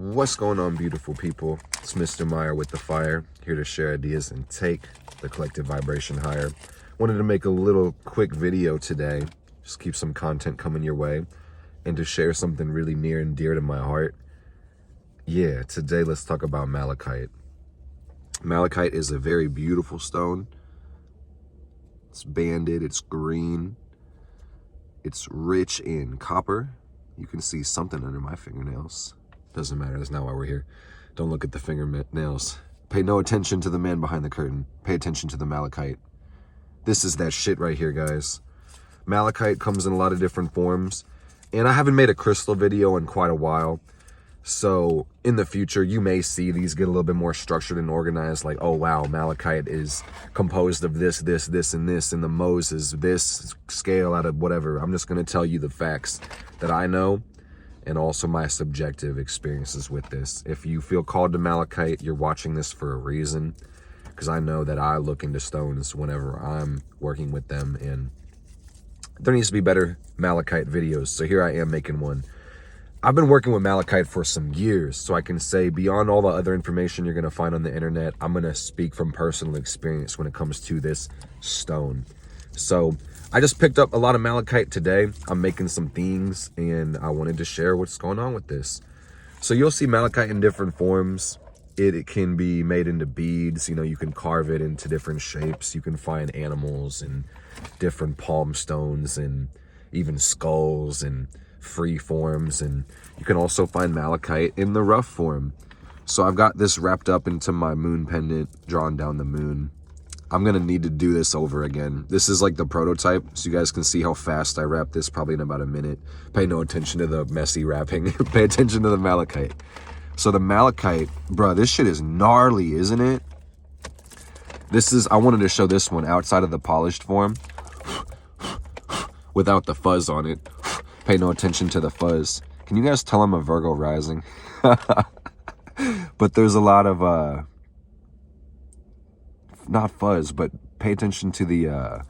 What's going on, beautiful people? It's Mr. Meyer with the Fire, here to share ideas and take the collective vibration higher. Wanted to make a little quick video today, just keep some content coming your way, and to share something really near and dear to my heart. Yeah, today let's talk about malachite. Malachite is a very beautiful stone. It's banded, it's green, it's rich in copper. You can see something under my fingernails. Doesn't matter, that's not why we're here. Don't look at the fingernails. Pay no attention to the man behind the curtain. Pay attention to the malachite. This is that shit right here, guys. Malachite comes in a lot of different forms, and I haven't made a crystal video in quite a while. So in the future, you may see these get a little bit more structured and organized, like, oh wow, malachite is composed of this, this, this, and this, and the Mohs is this scale out of whatever. I'm just gonna tell you the facts that I know, and also my subjective experiences with this. If you feel called to malachite, you're watching this for a reason, because I know that I look into stones whenever I'm working with them, and there needs to be better malachite videos, so here I am making one. I've been working with malachite for some years, so I can say beyond all the other information you're gonna find on the internet, I'm gonna speak from personal experience when it comes to this stone. So I just picked up a lot of malachite today. I'm making some things, and I wanted to share what's going on with this. So you'll see malachite in different forms. It can be made into beads. You know, you can carve it into different shapes. You can find animals and different palm stones and even skulls and free forms. And you can also find malachite in the rough form. So I've got this wrapped up into my moon pendant, drawn down the moon. I'm gonna need to do this over again. This is like the prototype, so you guys can see how fast I wrap this, probably in about a minute. Pay no attention to the messy wrapping. Pay attention to the malachite. So the malachite, bruh, this shit is gnarly, isn't it? I wanted to show this one outside of the polished form, without the fuzz on it. Pay no attention to the fuzz. Can you guys tell I'm a Virgo rising? But there's a lot of, not fuzz, but pay attention to the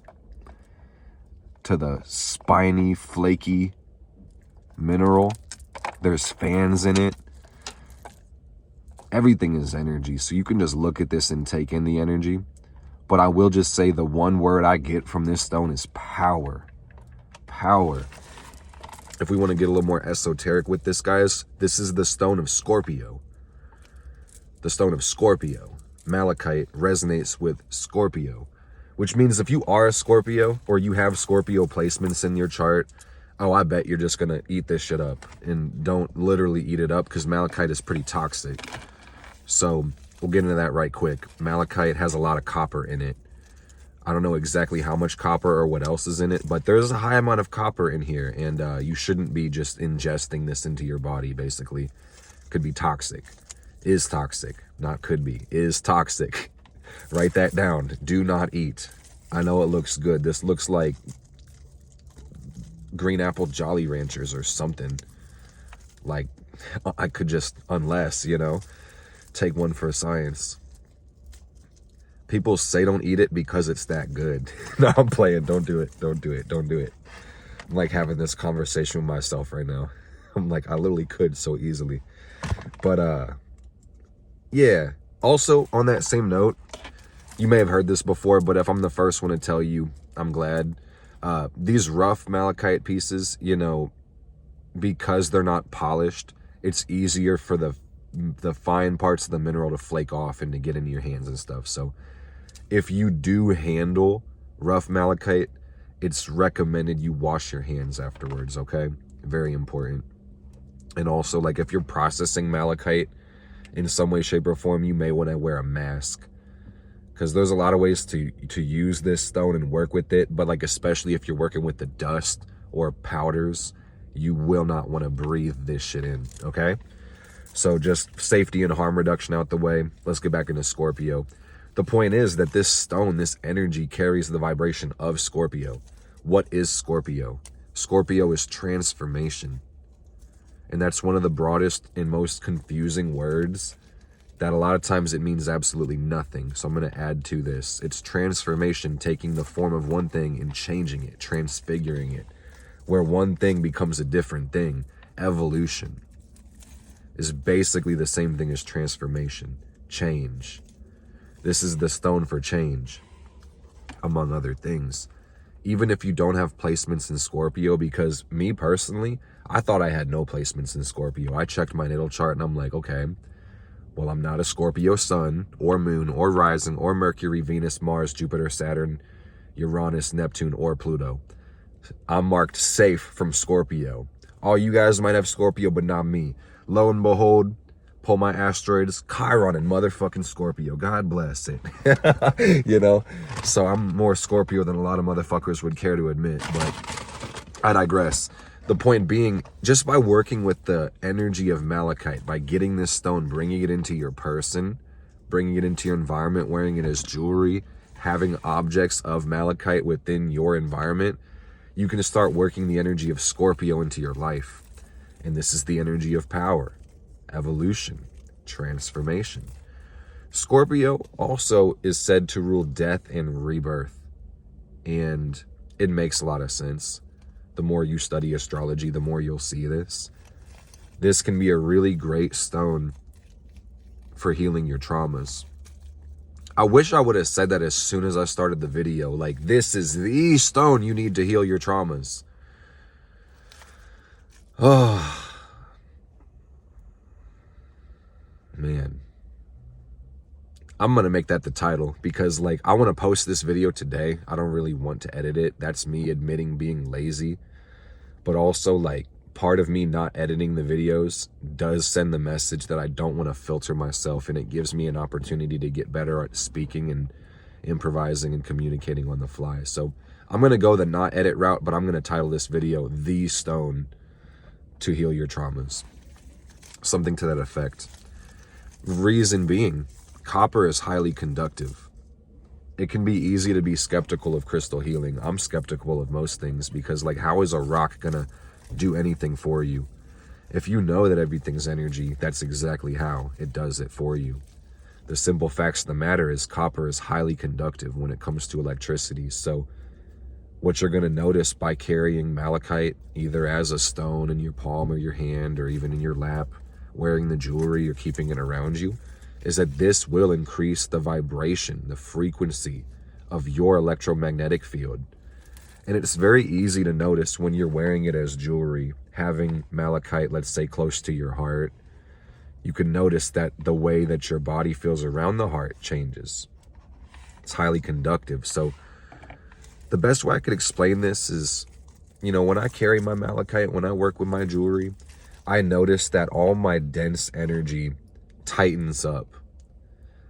spiny, flaky mineral. There's fans in it. Everything is energy, so you can just look at this and take in the energy. But I will just say the one word I get from this stone is power. Power. If we want to get a little more esoteric with this, guys, this is the Stone of Scorpio. The Stone of Scorpio. Malachite resonates with Scorpio, which means if you are a Scorpio or you have Scorpio placements in your chart, oh, I bet you're just gonna eat this shit up. And don't literally eat it up, because malachite is pretty toxic. So we'll get into that right quick. Malachite has a lot of copper in it. I don't know exactly how much copper or what else is in it, but there's a high amount of copper in here, and you shouldn't be just ingesting this into your body, basically. Could be toxic. Is toxic. Not could be. Is toxic. Write that down. Do not eat. I know it looks good. This looks like green apple Jolly Ranchers or something. Like, I could just, unless, you know, take one for science. People say don't eat it because it's that good. No, I'm playing. Don't do it. Don't do it. Don't do it. I'm like having this conversation with myself right now. I'm like, I literally could so easily. But, yeah. Also, on that same note, you may have heard this before, but if I'm the first one to tell you, I'm glad. These rough malachite pieces, you know, because they're not polished, it's easier for the fine parts of the mineral to flake off and to get into your hands and stuff. So if you do handle rough malachite, it's recommended you wash your hands afterwards, okay? Very important. And also, like, if you're processing malachite in some way, shape, or form, you may want to wear a mask, because there's a lot of ways to use this stone and work with it, but like especially if you're working with the dust or powders, you will not want to breathe this shit in, okay? So just safety and harm reduction out the way. Let's get back into Scorpio. The point is that this stone, this energy, carries the vibration of Scorpio. What is Scorpio? Scorpio is transformation. And that's one of the broadest and most confusing words that a lot of times it means absolutely nothing. So I'm going to add to this. It's transformation, taking the form of one thing and changing it, transfiguring it, where one thing becomes a different thing. Evolution. is basically the same thing as transformation, change. This is the stone for change, among other things. Even if you don't have placements in Scorpio, because me personally, I thought I had no placements in Scorpio. I checked my natal chart and I'm like, okay, well, I'm not a Scorpio sun or moon or rising or Mercury, Venus, Mars, Jupiter, Saturn, Uranus, Neptune, or Pluto. I'm marked safe from Scorpio. All you guys might have Scorpio, but not me. Lo and behold, pull my asteroids, Chiron and motherfucking Scorpio. God bless it. You know? So I'm more Scorpio than a lot of motherfuckers would care to admit, but I digress. The point being, just by working with the energy of malachite, by getting this stone, bringing it into your person, bringing it into your environment, wearing it as jewelry, having objects of malachite within your environment, you can start working the energy of Scorpio into your life. And this is the energy of power, evolution, transformation. Scorpio also is said to rule death and rebirth. And it makes a lot of sense. The more you study astrology, the more you'll see this. This can be a really great stone for healing your traumas. I wish I would have said that as soon as I started the video. Like, this is the stone you need to heal your traumas. Oh, man. I'm going to make that the title because, like, I want to post this video today. I don't really want to edit it. That's me admitting being lazy. But also, like, part of me not editing the videos does send the message that I don't want to filter myself, and it gives me an opportunity to get better at speaking and improvising and communicating on the fly. So I'm going to go the not edit route, but I'm going to title this video The Stone to Heal Your Traumas. Something to that effect. Reason being, copper is highly conductive. It can be easy to be skeptical of crystal healing. I'm skeptical of most things because, like, how is a rock going to do anything for you? If you know that everything's energy, that's exactly how it does it for you. The simple facts of the matter is copper is highly conductive when it comes to electricity. So what you're going to notice by carrying malachite, either as a stone in your palm or your hand or even in your lap, wearing the jewelry or keeping it around you, is that this will increase the vibration, the frequency of your electromagnetic field. And it's very easy to notice when you're wearing it as jewelry, having malachite, let's say, close to your heart. You can notice that the way that your body feels around the heart changes. It's highly conductive. So the best way I could explain this is, you know, when I carry my malachite, when I work with my jewelry, I notice that all my dense energy tightens up.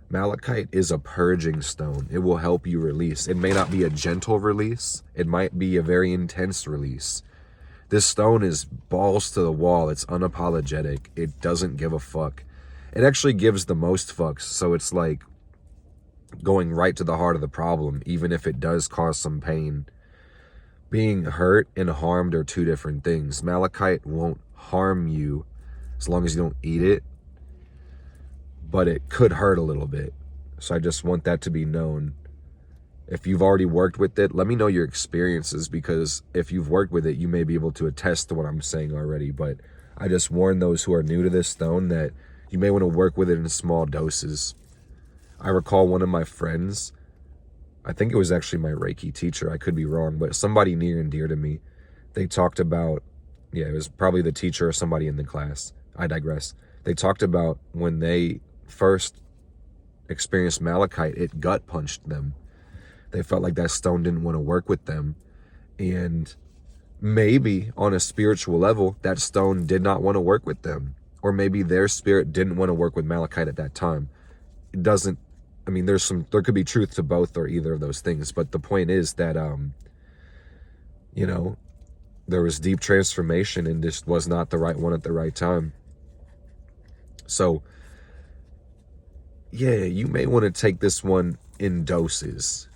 Malachite is a purging stone. It will help you release. It may not be a gentle release. It might be a very intense release. This stone is balls to the wall. It's unapologetic. It doesn't give a fuck. It actually gives the most fucks. So it's like going right to the heart of the problem, even if it does cause some pain. Being hurt and harmed are two different things. Malachite won't harm you as long as you don't eat it, but it could hurt a little bit. So I just want that to be known. If you've already worked with it, let me know your experiences, because if you've worked with it, you may be able to attest to what I'm saying already. But I just warn those who are new to this stone that you may want to work with it in small doses. I recall one of my friends, I think it was actually my Reiki teacher, I could be wrong, but somebody near and dear to me, they talked about, it was probably the teacher or somebody in the class. I digress. They talked about when they first experienced malachite, it gut punched them. They felt like that stone didn't want to work with them. And maybe on a spiritual level, that stone did not want to work with them. Or maybe their spirit didn't want to work with malachite at that time. It doesn't, I mean, there could be truth to both or either of those things. But the point is that, you know, there was deep transformation and this was not the right one at the right time. So, yeah, you may want to take this one in doses.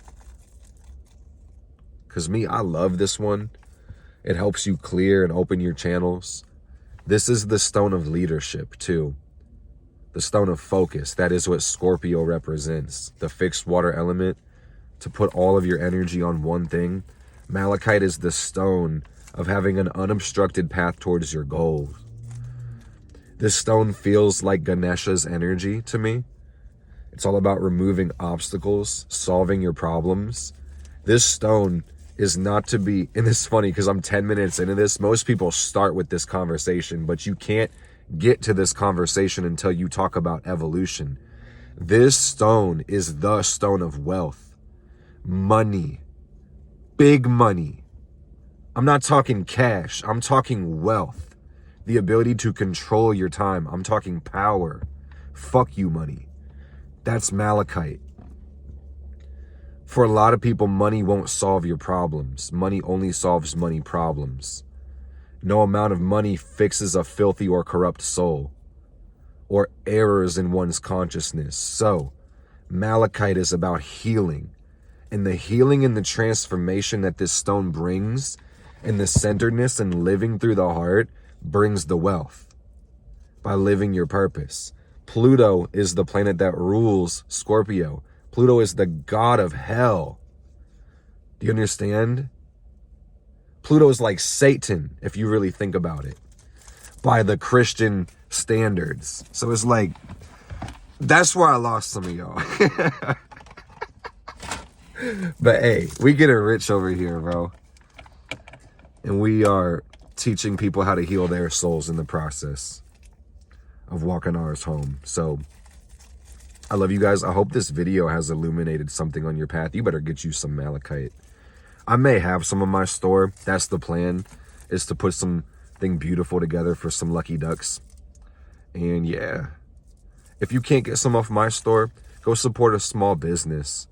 Because me, I love this one. It helps you clear and open your channels. This is the stone of leadership, too. The stone of focus. That is what Scorpio represents. The fixed water element. To put all of your energy on one thing. Malachite is the stone of having an unobstructed path towards your goals. This stone feels like Ganesha's energy to me. It's all about removing obstacles, solving your problems. This stone is not to be, and it's funny because I'm 10 minutes into this. Most people start with this conversation, but you can't get to this conversation until you talk about evolution. This stone is the stone of wealth, money, big money. I'm not talking cash. I'm talking wealth, the ability to control your time. I'm talking power. Fuck you, money. That's malachite. For a lot of people, money won't solve your problems. Money only solves money problems. No amount of money fixes a filthy or corrupt soul or errors in one's consciousness. So, malachite is about healing. And the healing and the transformation that this stone brings, and the centeredness and living through the heart, brings the wealth by living your purpose. Pluto is the planet that rules Scorpio. Pluto is the god of hell. Do you understand? Pluto is like Satan, if you really think about it, by the Christian standards. So it's like, that's where I lost some of y'all. But hey, we getting rich over here, bro. And we are teaching people how to heal their souls in the process of walking ours home. So I love you guys. I hope this video has illuminated something on your path. You better get you some malachite. I may have some in my store. That's the plan, is to put something beautiful together for some lucky ducks. And yeah, if you can't get some off my store, go support a small business.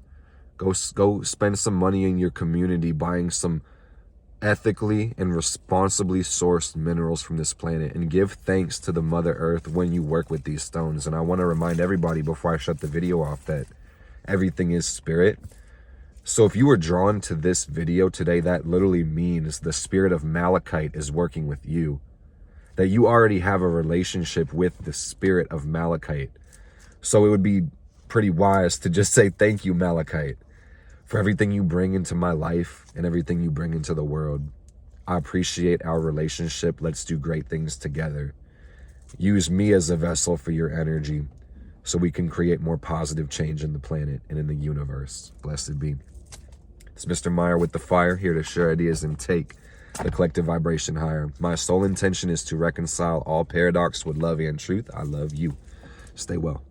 Go spend some money in your community buying some ethically and responsibly sourced minerals from this planet, and give thanks to the Mother Earth when you work with these stones. And I want to remind everybody before I shut the video off that everything is spirit. So if you were drawn to this video today, that literally means the spirit of malachite is working with you, that you already have a relationship with the spirit of malachite. So it would be pretty wise to just say thank you, malachite, for everything you bring into my life and everything you bring into the world. I appreciate our relationship. Let's do great things together. Use me as a vessel for your energy so we can create more positive change in the planet and in the universe. Blessed be. It's Mr. Meyer with the fire, here to share ideas and take the collective vibration higher. My sole intention is to reconcile all paradox with love and truth. I love you. Stay well.